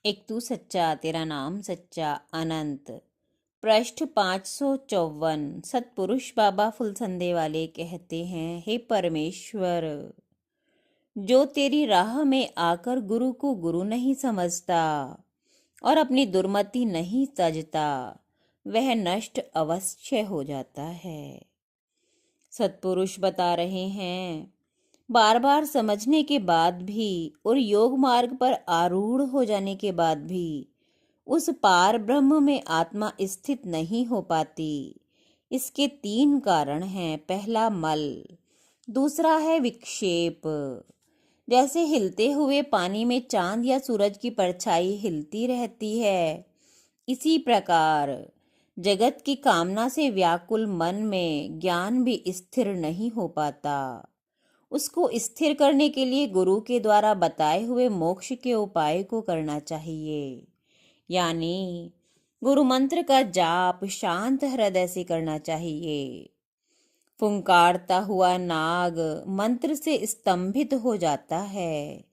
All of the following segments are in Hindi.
एक तू सच्चा तेरा नाम सच्चा अनंत। पृष्ठ 554। सतपुरुष बाबा फुलसंदे वाले कहते हैं, हे परमेश्वर, जो तेरी राह में आकर गुरु को गुरु नहीं समझता और अपनी दुर्मति नहीं तजता, वह नष्ट अवश्य हो जाता है। सतपुरुष बता रहे हैं, बार बार समझने के बाद भी और योग मार्ग पर आरूढ़ हो जाने के बाद भी उस पार ब्रह्म में आत्मा स्थित नहीं हो पाती। इसके 3 कारण हैं। पहला मल, दूसरा है विक्षेप। जैसे हिलते हुए पानी में चांद या सूरज की परछाई हिलती रहती है, इसी प्रकार जगत की कामना से व्याकुल मन में ज्ञान भी स्थिर नहीं हो पाता। उसको स्थिर करने के लिए गुरु के द्वारा बताए हुए मोक्ष के उपाय को करना चाहिए, यानी गुरु मंत्र का जाप शांत हृदय से करना चाहिए। फुंकारता हुआ नाग मंत्र से स्तंभित हो जाता है,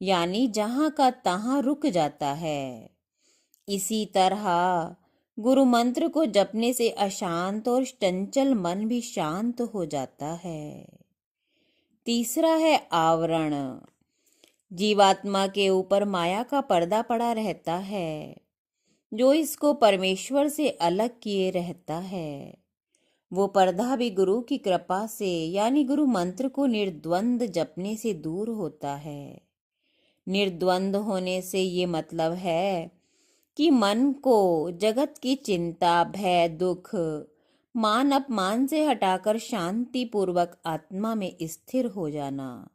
यानी जहां का तहां रुक जाता है। इसी तरह गुरु मंत्र को जपने से अशांत और चंचल मन भी शांत हो जाता है। तीसरा है आवरण। जीवात्मा के ऊपर माया का पर्दा पड़ा रहता है, जो इसको परमेश्वर से अलग किए रहता है। वो पर्दा भी गुरु की कृपा से, यानी गुरु मंत्र को निर्द्वंद जपने से दूर होता है। निर्द्वंद होने से ये मतलब है कि मन को जगत की चिंता, भय, दुख, मान अपमान से हटाकर शांति पूर्वक आत्मा में स्थिर हो जाना।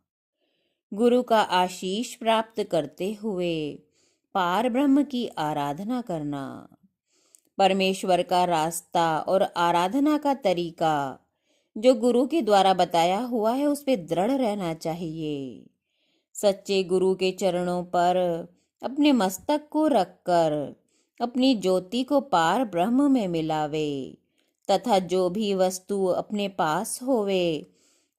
गुरु का आशीष प्राप्त करते हुए पार ब्रह्म की आराधना करना। परमेश्वर का रास्ता और आराधना का तरीका जो गुरु के द्वारा बताया हुआ है, उस पे दृढ़ रहना चाहिए। सच्चे गुरु के चरणों पर अपने मस्तक को रखकर अपनी ज्योति को पार ब्रह्म में मिलावे तथा जो भी वस्तु अपने पास होवे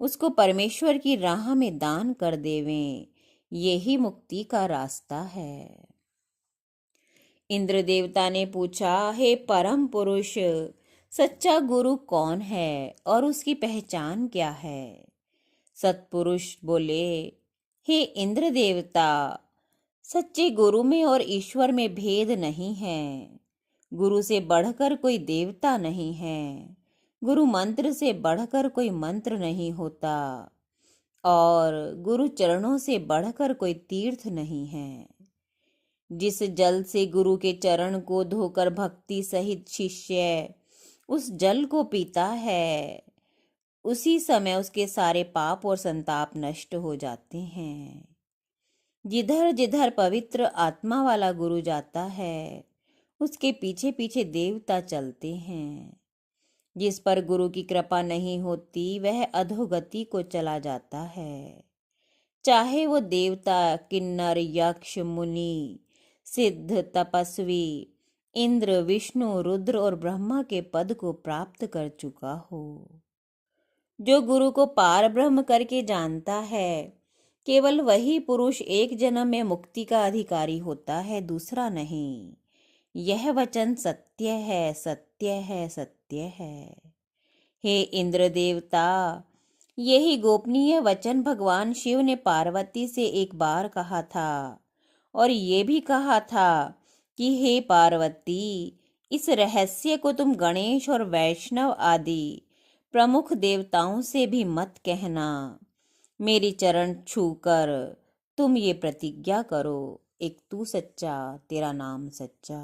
उसको परमेश्वर की राह में दान कर देवें। यही मुक्ति का रास्ता है। इंद्र देवता ने पूछा, हे परम पुरुष, सच्चा गुरु कौन है और उसकी पहचान क्या है? सतपुरुष बोले, हे इंद्र देवता, सच्चे गुरु में और ईश्वर में भेद नहीं है। गुरु से बढ़कर कोई देवता नहीं है। गुरु मंत्र से बढ़कर कोई मंत्र नहीं होता और गुरु चरणों से बढ़कर कोई तीर्थ नहीं है। जिस जल से गुरु के चरण को धोकर भक्ति सहित शिष्य उस जल को पीता है, उसी समय उसके सारे पाप और संताप नष्ट हो जाते हैं। जिधर जिधर पवित्र आत्मा वाला गुरु जाता है, उसके पीछे पीछे देवता चलते हैं। जिस पर गुरु की कृपा नहीं होती, वह अधोगति को चला जाता है। चाहे वो देवता, किन्नर, यक्ष, मुनि, सिद्ध, तपस्वी, इंद्र, विष्णु, रुद्र और ब्रह्मा के पद को प्राप्त कर चुका हो। जो गुरु को पार ब्रह्म करके जानता है, केवल वही पुरुष एक जन्म में मुक्ति का अधिकारी होता है, दूसरा नहीं। यह वचन सत्य है, सत्य है, सत्य है। हे इंद्र देवता, यही गोपनीय वचन भगवान शिव ने पार्वती से एक बार कहा था और ये भी कहा था कि हे पार्वती, इस रहस्य को तुम गणेश और वैष्णव आदि प्रमुख देवताओं से भी मत कहना। मेरी चरण छूकर तुम ये प्रतिज्ञा करो, एक तू सच्चा तेरा नाम सच्चा।